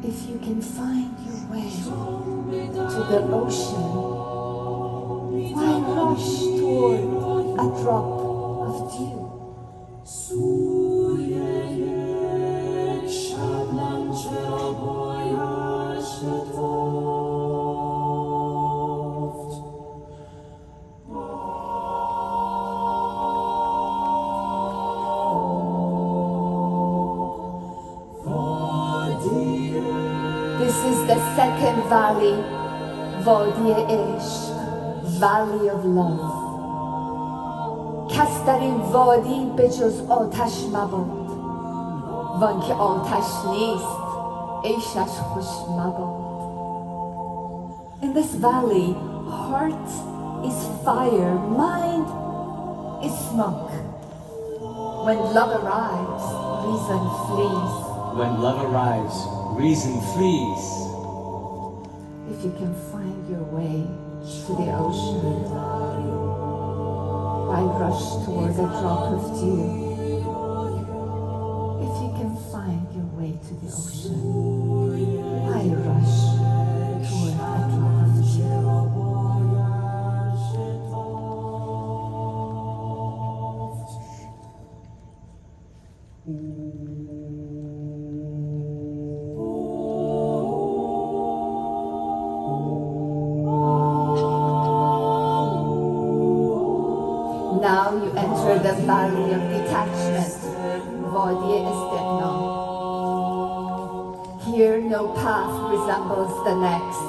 If you can find your way to the ocean, why rush toward a drop of dew? This is the second valley, Vadi-e-Ishq, Valley of Love. کس در این وادی به جز آتش مباد، وان که آتش نیست عیشش خوش مباد. In this valley, heart is fire, mind is smoke. When love arrives, reason flees. When love arrives, reason flees. If you can find your way to the ocean, why rush toward a drop of dew? If you can find your way to the ocean, why rush toward a drop of dew? Now you enter the valley of detachment, Vadi-e-Istiqlal. Here no path resembles the next.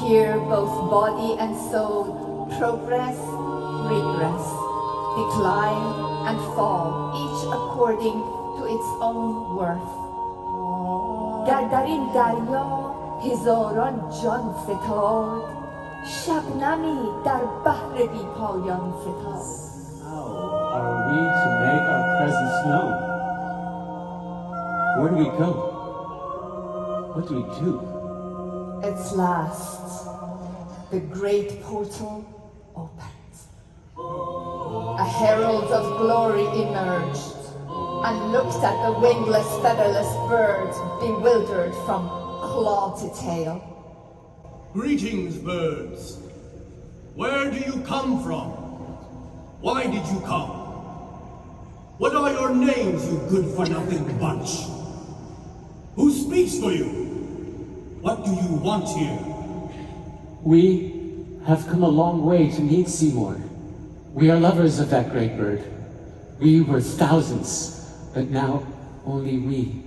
Here both body and soul progress, regress, decline and fall, each according to its own worth. گر در این دریا هزاران جان فتاد، شبنمی در بحر بی پایان فتاد. How are we to make our presence known? Where do we go? What do we do? At last, the great portal opened. A herald of glory emerged and looked at the wingless, featherless bird, bewildered from claw to tail. Greetings, birds. Where do you come from? Why did you come? What are your names, you good-for-nothing bunch? Who speaks for you? What do you want here? We have come a long way to meet Seymour. We are lovers of that great bird. We were thousands, but now only we,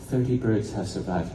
30 birds, have survived.